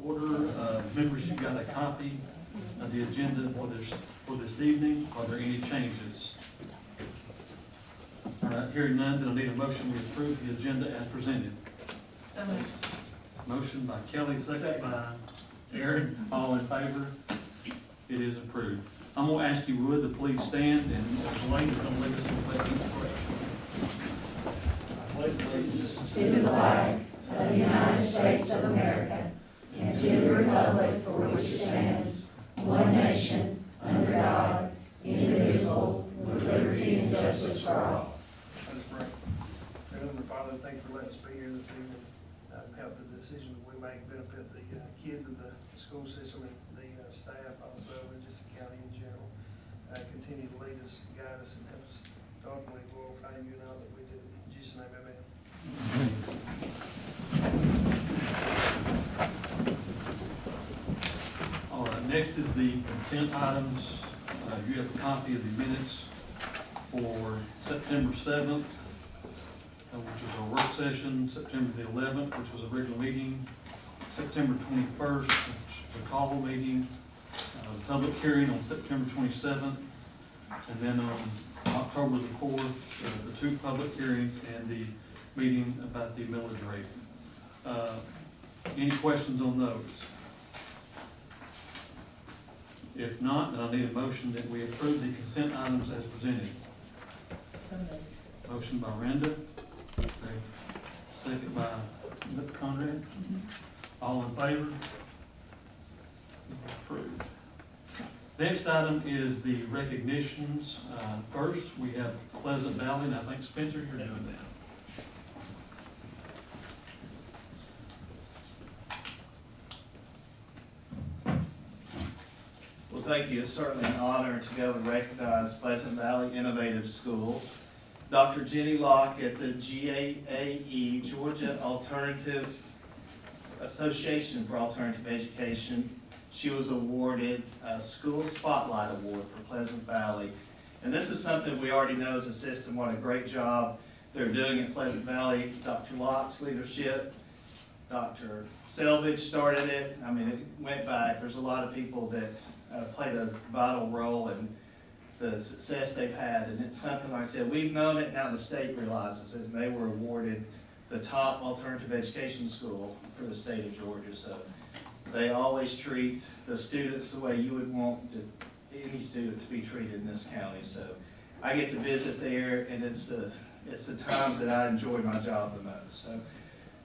order. Members, you got a copy of the agenda for this evening. Are there any changes? All right, hearing none, then I need a motion to approve the agenda as presented. Motion by Kelly, second by Aaron. All in favor? It is approved. I'm going to ask you, would the please stand, and Wayne is going to lead us in pledge of allegiance. To the flag of the United States of America and to the republic for which it stands, one nation, under God, indivisible, with liberty and justice for all. Let us pray. Heavenly Father, thank you for letting us be here this evening. Help the decisions we make benefit the kids of the school system and the staff also, and just the county in general. Continue to lead us, guide us, and help us to ultimately glorify you and all that we do. In Jesus' name, amen. All right, next is the consent items. You have a copy of the minutes for September 7th, which was a work session, September the 11th, which was a regular meeting, September 21st, which was a call meeting, the public hearing on September 27th, and then on October the 4th, the two public hearings and the meeting about the millage rate. Any questions on those? If not, then I need a motion that we approve the consent items as presented. Motion by Randa, second by Conrad. All in favor? Approved. Next item is the recognitions. First, we have Pleasant Valley, and I think Spencer, you're doing that. Well, thank you. It's certainly an honor to go and recognize Pleasant Valley Innovative School. Dr. Jenny Locke at the GAAE, Georgia Alternative Association for Alternative Education. She was awarded a School Spotlight Award for Pleasant Valley. And this is something we already know as a system, what a great job they're doing at Pleasant Valley. Dr. Locke's leadership, Dr. Selvage started it. I mean, it went back. There's a lot of people that played a vital role in the success they've had. And it's something, like I said, we've known it, now the state realizes it. And they were awarded the top alternative education school for the state of Georgia. So they always treat the students the way you would want any student to be treated in this county. So I get to visit there, and it's the times that I enjoy my job the most. So,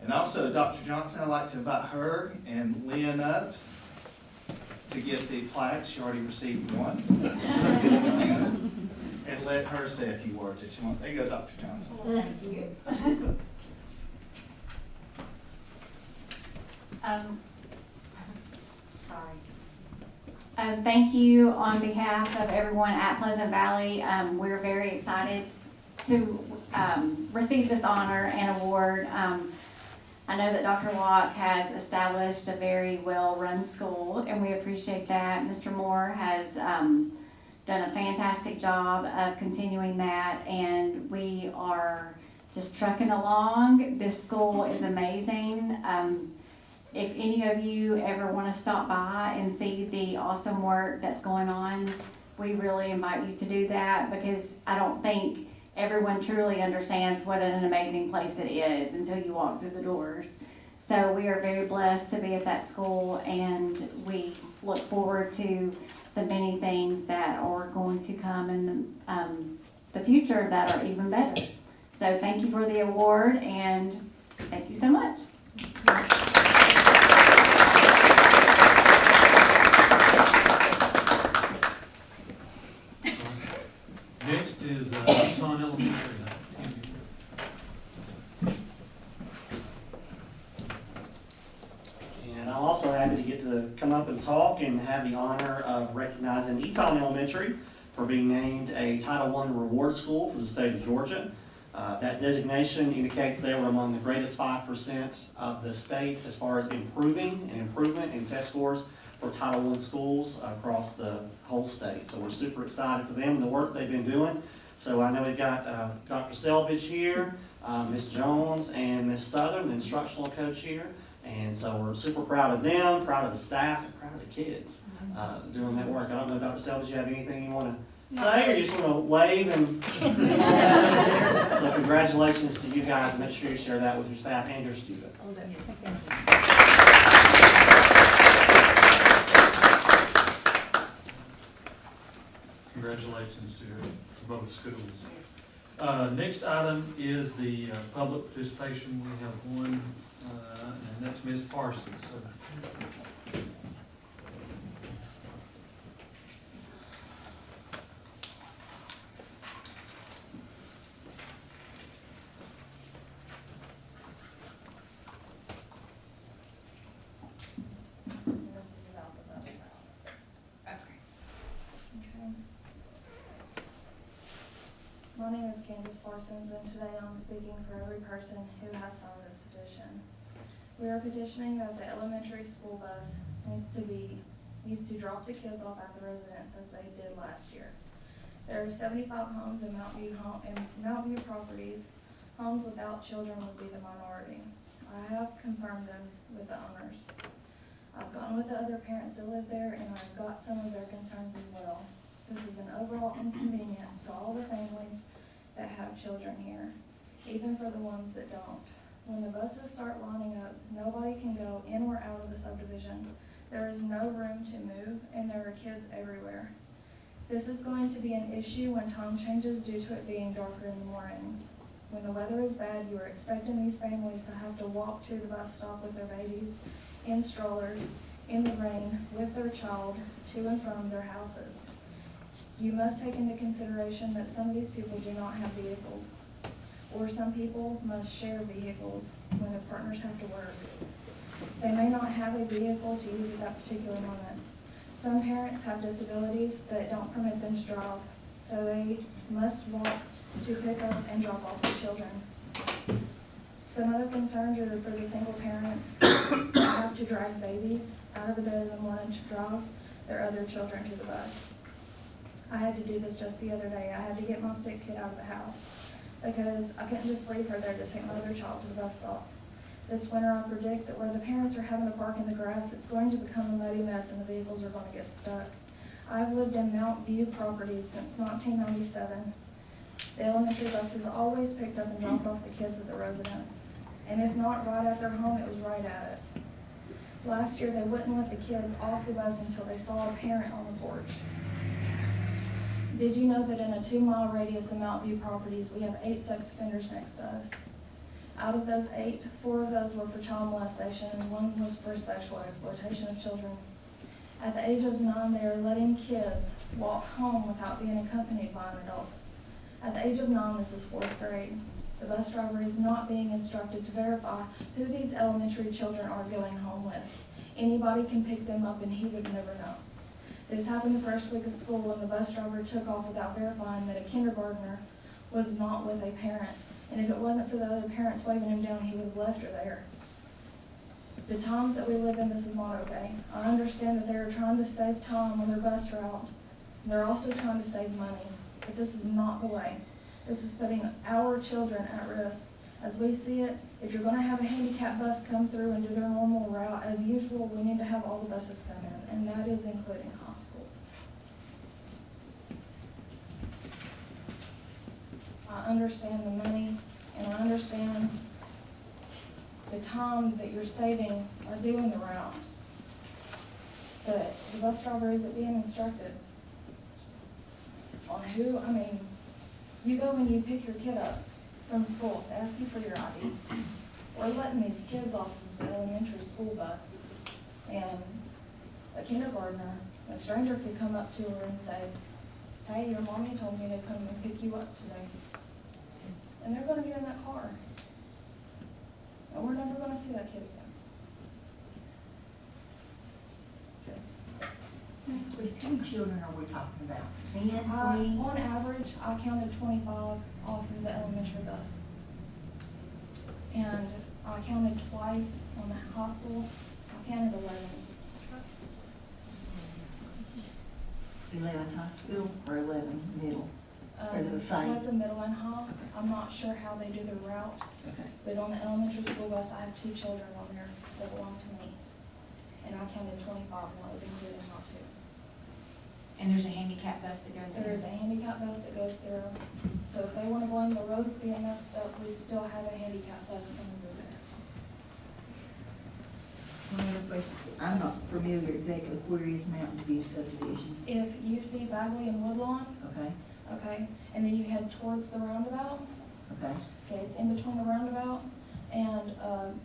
and also Dr. Johnson, I'd like to invite her and Lynn up to get the plaque. She already received one. And let her say a few words if she wants. There you go, Dr. Johnson. Thank you. Thank you on behalf of everyone at Pleasant Valley. We're very excited to receive this honor and award. I know that Dr. Locke has established a very well-run school, and we appreciate that. Mr. Moore has done a fantastic job of continuing that, and we are just trucking along. This school is amazing. If any of you ever want to stop by and see the awesome work that's going on, we really invite you to do that, because I don't think everyone truly understands what an amazing place it is until you walk through the doors. So we are very blessed to be at that school, and we look forward to the many things that are going to come in the future that are even better. So thank you for the award, and thank you so much. Next is Eton Elementary. And I'm also happy to get to come up and talk and have the honor of recognizing Eton Elementary for being named a Title I reward school for the state of Georgia. That designation indicates they were among the greatest 5% of the state as far as improvement in test scores for Title I schools across the whole state. So we're super excited for them and the work they've been doing. So I know we've got Dr. Selvage here, Ms. Jones, and Ms. Southern, the instructional coach here. And so we're super proud of them, proud of the staff, and proud of the kids doing that work. I don't know, Dr. Selvage, you have anything you want to say, or you just want to wave and? So congratulations to you guys, and make sure you share that with your staff and your students. Congratulations to both schools. Next item is the public participation. We have one, and that's Ms. Parsons. So, This is about the bus routes. Okay. My name is Candace Parsons, and today I'm speaking for every person who has signed this petition. We are petitioning that the elementary school bus needs to drop the kids off at the residence as they did last year. There are 75 homes in Mount View properties. Homes without children would be the minority. I have confirmed this with the owners. I've gone with the other parents that live there, and I've got some of their concerns as well. This is an overall inconvenience to all the families that have children here, even for the ones that don't. When the buses start lining up, nobody can go in or out of the subdivision. There is no room to move, and there are kids everywhere. This is going to be an issue when time changes due to it being darker in the mornings. When the weather is bad, you are expecting these families to have to walk to the bus stop with their babies in strollers, in the rain, with their child, to and from their houses. You must take into consideration that some of these people do not have vehicles, or some people must share vehicles when their partners have to work. They may not have a vehicle to use at that particular moment. Some parents have disabilities that don't permit them to drive, so they must walk to pick up and drop off their children. Some other concerns are for the single parents that have to drag babies out of the bed in the morning to drive their other children to the bus. I had to do this just the other day. I had to get my sick kid out of the house because I couldn't just leave her there to take my other child to the bus stop. This winter, I predict that where the parents are having to park in the grass, it's going to become a muddy mess and the vehicles are going to get stuck. I've lived in Mount View properties since 1997. The elementary buses always picked up and dropped off the kids at the residence. And if not right at their home, it was right at it. Last year, they wouldn't let the kids off the bus until they saw a parent on the porch. Did you know that in a 2-mile radius of Mount View properties, we have 8 sex offenders next to us? Out of those 8, 4 of those were for child molestation and 1 was for sexual exploitation of children. At the age of 9, they are letting kids walk home without being accompanied by an adult. At the age of 9, this is 4th grade. The bus driver is not being instructed to verify who these elementary children are going home with. Anybody can pick them up and he would never know. This happened the first week of school when the bus driver took off without verifying that a kindergartner was not with a parent. And if it wasn't for the other parents waving him down, he would have left her there. The times that we live in, this is not okay. I understand that they're trying to save time on their bus route. They're also trying to save money, but this is not the way. This is putting our children at risk. As we see it, if you're going to have a handicapped bus come through and do their normal route, as usual, we need to have all the buses come in, and that is including high school. I understand the money, and I understand the time that you're saving by doing the route. But the bus driver isn't being instructed on who, you go and you pick your kid up from school, they ask you for your ID. We're letting these kids off of the elementary school bus, and a kindergartner, a stranger could come up to her and say, hey, your mommy told me to come and pick you up today. And they're gonna get in that car. And we're never gonna see that kid again. That's it. Which 2 children are we talking about? 10, 20? On average, I counted 25 off of the elementary bus. And I counted twice on the high school. I counted 11. 11 high school or 11 middle? Or the same? What's a middle and high? I'm not sure how they do their route, Okay. but on the elementary school bus, I have 2 children on there that belong to me. And I counted 25 when I was including my 2. And there's a handicap bus that goes in. There is a handicap bus that goes through, so if they wanna blame the roads being messed up, we still have a handicap bus coming through there. One other question. I'm not familiar exactly where is Mountain View subdivision. If you see Bagley and Woodlawn, Okay, okay, and then you head towards the roundabout, okay. okay, it's in between the roundabout and,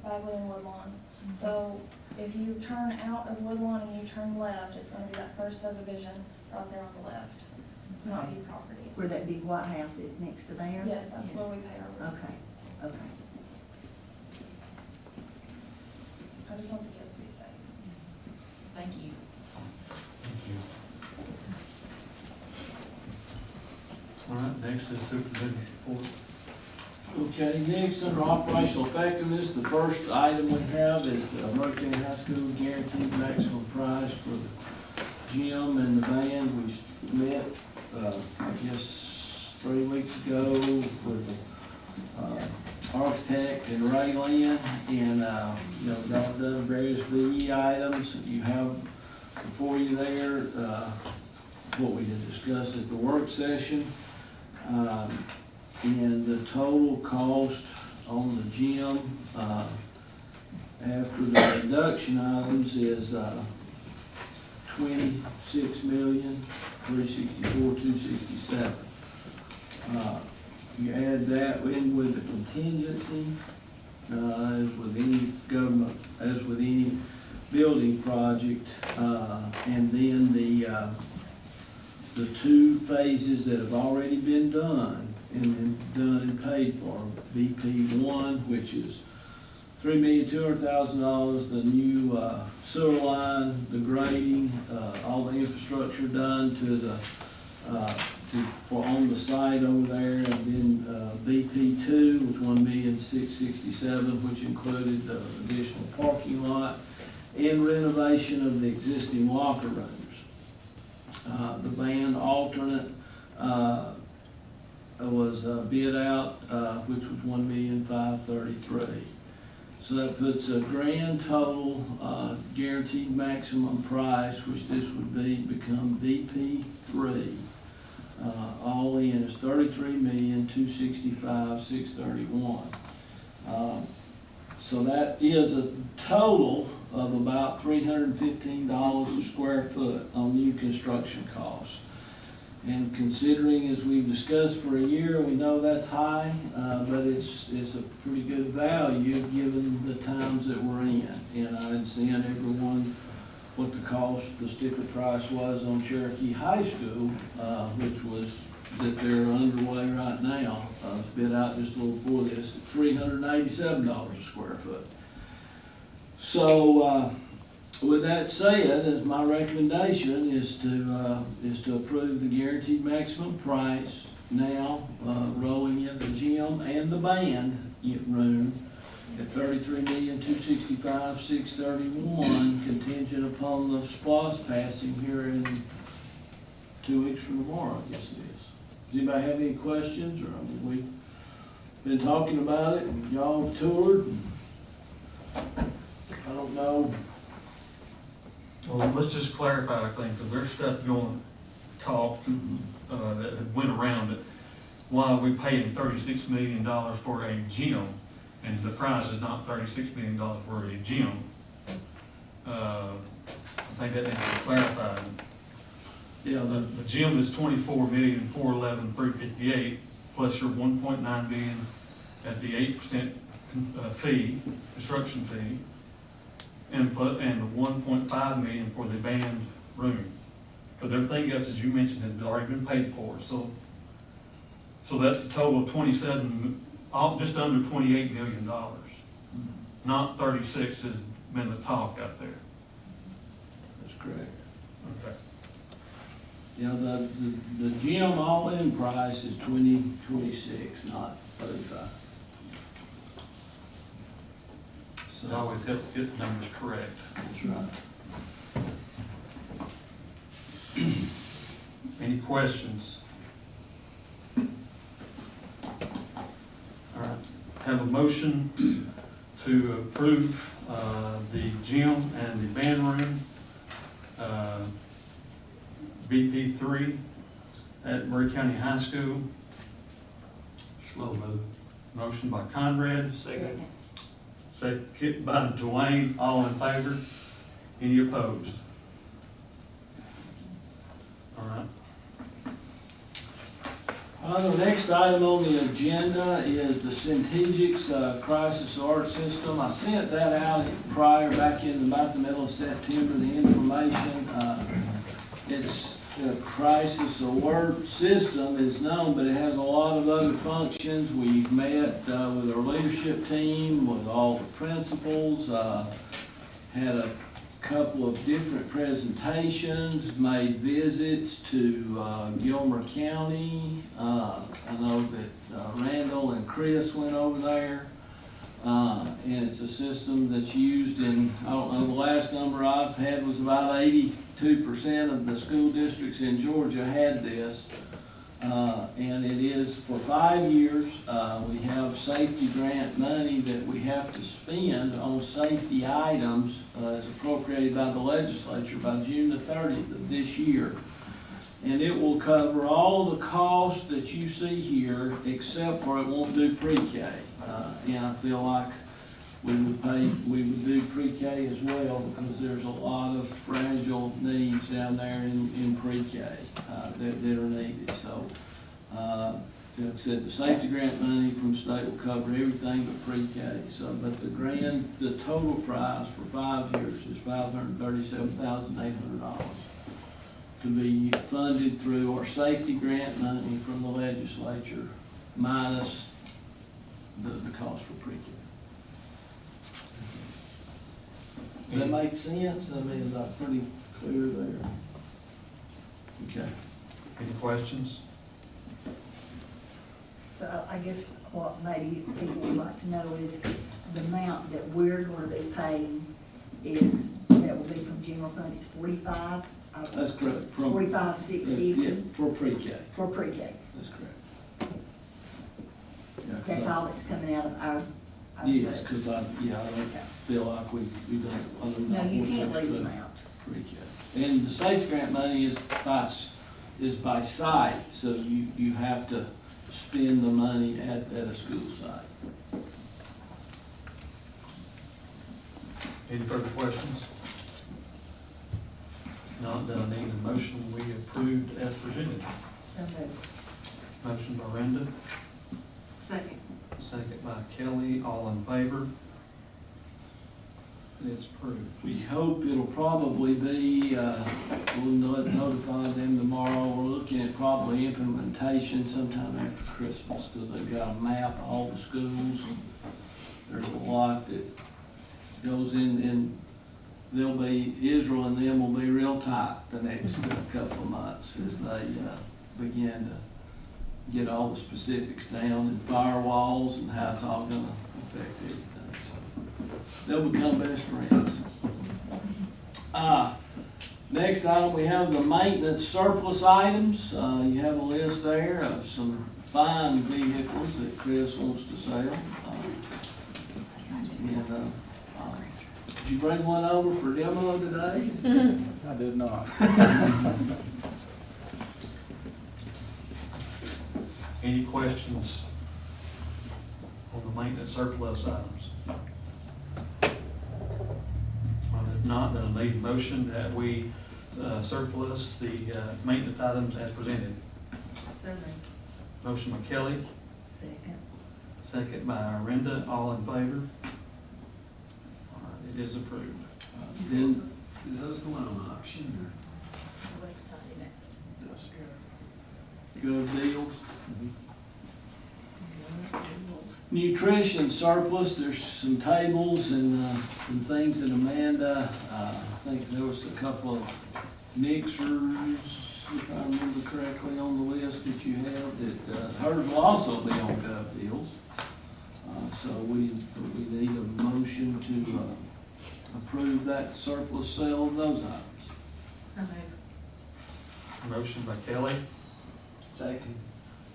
Bagley and Woodlawn. So if you turn out of Woodlawn and you turn left, it's gonna be that first subdivision right there on the left. It's not View Properties. Where that big white house is next to there? Yes, that's where we pay our rent. Okay, okay. I just want the kids to be safe. Thank you. All right, next is superintendent's report. Okay, next, under operational effectiveness, the first item we have is the Murray County High School guaranteed maximum price for the gym and the band. We met, I guess, 3 weeks ago with the architect and Ray Lynn, and, they've done various VE items. You have before you there, what we had discussed at the work session. And the total cost on the gym, after the reduction items is, $26,364,267. You add that in with the contingency, as with any government, as with any building project, and then the 2 phases that have already been done and paid for. BP1, which is $3,200,000, the new sewer line, the grading, all the infrastructure done to the, for on the site over there, and then BP2 was $1,667,000, which included the additional parking lot and renovation of the existing locker rooms. The band alternate was bid out, which was $1,533,000. So that puts a grand total guaranteed maximum price, which this would become BP3. All in is $33,265,631. So that is a total of about $315 a square foot on new construction costs. And considering, as we've discussed for a year, we know that's high, but it's a pretty good value given the times that we're in. And I had sent everyone what the cost, the sticker price was on Cherokee High School, which was, that they're underway right now, bid out just a little before this, at $387 a square foot. So, with that said, as my recommendation is to approve the guaranteed maximum price now, rolling in the gym and the band room at $33,265,631, contingent upon the SPOS passing here in 2 weeks from tomorrow, I guess it is. Does anybody have any questions, or, we've been talking about it, and y'all toured, and I don't know. Well, let's just clarify, I think, because there's stuff going, talk, that went around it. Why are we paying $36 million for a gym, and the price is not $36 million for a gym? I think that needs to be clarified. Yeah, The gym is $24,411,358, plus your $1.9 million at the 8% fee, construction fee, and the $1.5 million for the band room. Because everything else, as you mentioned, has already been paid for, so that's a total of just under $28 million. Not 36 has been the talk out there. that's correct. Okay. Yeah, the gym all-in price is $20.26, not $35. It always helps get the numbers correct. That's right. Any questions? have a motion to approve, the gym and the band room, BP3 at Murray County High School. Slow move. Motion by Conrad. Second. Second by Dwayne, all in favor? Any opposed? All right. The next item on the agenda is the Centegix Crisis Alert System. I sent that out prior, back in about the middle of September, the information. It's a crisis alert system, is known, but it has a lot of other functions. We've met with our leadership team, with all the principals, had a couple of different presentations, made visits to Gilmer County. I know that Randall and Chris went over there. And it's a system that's used in, I don't know, the last number I've had was about 82% of the school districts in Georgia had this. And it is for 5 years. We have safety grant money that we have to spend on safety items as appropriated by the legislature by June the 30th of this year. And it will cover all the costs that you see here, except for it won't do pre-K. And I feel like we would do pre-K as well, because there's a lot of fragile needs down there in pre-K that are needed. So, like I said, the safety grant money from the state will cover everything but pre-K. So, but the total price for 5 years is $537,800 to be funded through our safety grant money from the legislature minus the cost for pre-K. Does that make sense? I mean, is that pretty clear there? Okay. Any questions? So I guess what maybe people would like to know is the amount that we're going to be paying is, that will be from general fund, it's 45? That's correct. From- 45,650 Yeah, for pre-K. for pre-K. That's correct. Yeah, 'cause That's all that's coming out of our Yes, budget. because I don't feel like we don't. No, you can't leave them out. Pre-K. And the safety grant money is by site, so you have to spend the money at a school site. Any further questions? Not, then I need a motion we approved as presented. So moved. Motion by Renda, Second. second by Kelly, all in favor? It's approved. We hope it'll probably be, we'll notify them tomorrow. We're looking at probably implementation sometime after Christmas, because they've got to map all the schools. There's a lot that goes in, and Israel and them will be real tight the next couple of months as they begin to get all the specifics down, and firewalls and how it's all gonna affect everything. So they'll become best friends. Next item, we have the maintenance surplus items. You have a list there of some fine vehicles that Chris wants to sell. Did you bring one over for demo today? I did not. Any questions on the maintenance surplus items? If not, then I need a motion that we surplus the maintenance items as presented. So moved. Motion by Kelly, Second. second by Renda, all in favor? All right, it is approved. Then, Is those going on auction good deals. Nutrition surplus, there's some tables and things that Amanda, I think there was a couple of mixers, if I remember correctly, on the list that you have, that hers will also be on Gov Deals. So we need a motion to approve that surplus sale of those items. So moved. Motion by Kelly, Second.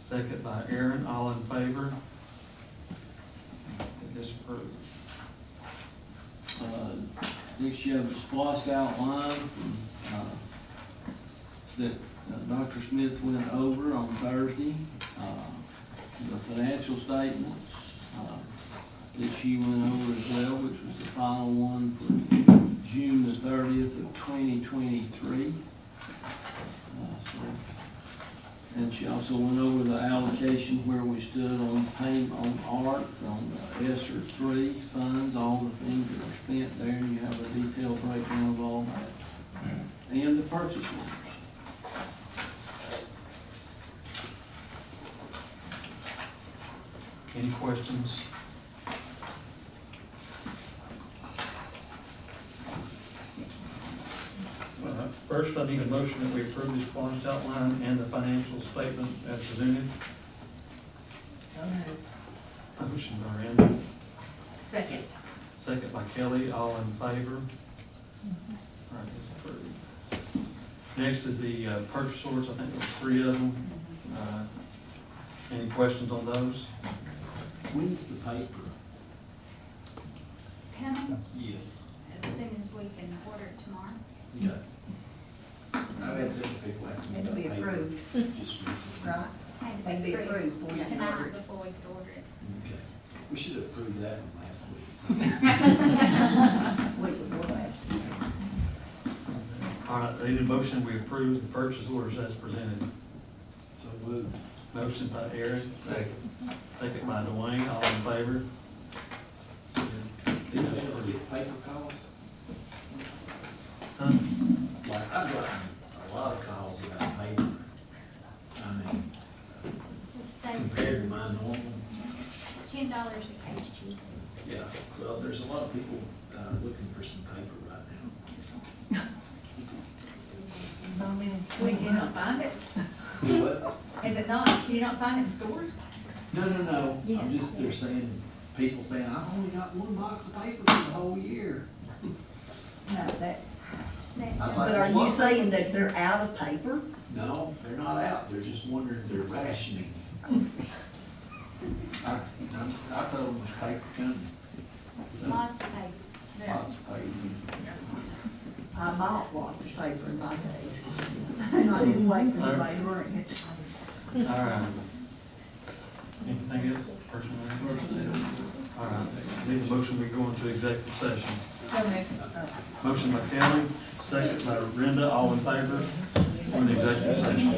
second by Aaron, all in favor? is approved. Next, you have the splost outline that Dr. Smith went over on Thursday. The financial statements that she went over as well, which was the final one for June the 30th of 2023. And she also went over the allocation where we stood on payment on ARC, on the ESSER 3 funds, all the things that were spent there. You have a detailed breakdown of all that. And the purchase orders. Any questions? All right, first, I need a motion that we approve this splost outline and the financial statement as presented. Motion by Randall, Second. second by Kelly, all in favor? All right, it's approved. Next is the purchase orders, I think there was 3 of them. Any questions on those? When's the paper? Coming Yes. as soon as we can order it tomorrow. Okay. I've had several people ask me Had to about be paper. approved. Just recently. Right? Had to Had to be approved before you can tonight order it. before we could order it. Okay. We should have approved that one last week. Week before last. All right, I need a motion, we approve the purchase orders as presented. So moved. Motion by Aaron, second by Dwayne, all in favor? Did you ever get paper calls? Huh? Like, I've gotten a lot of calls about paper. I mean, This saves compared to my normal. $10 a page cheaper. Yeah, well, there's a lot of people, looking for some paper right now. We cannot find it. What? Is it not, can you not find it in stores? No. Yeah. I'm just, they're saying, people saying, I've only got 1 box of paper for the whole year. No, that, Save I was but like, are you saying that they're out of paper? No, they're not out, they're just wondering, they're rationing. I told them the paper coming. So, lots of paper. lots of paper. I bought lots of paper in my days. And I didn't wait for anybody to bring it. All right. Anything else, personnel? All right, need a motion, we go into executive session. So moved. Motion by Kelly, second by Brenda, all in favor, on the executive session.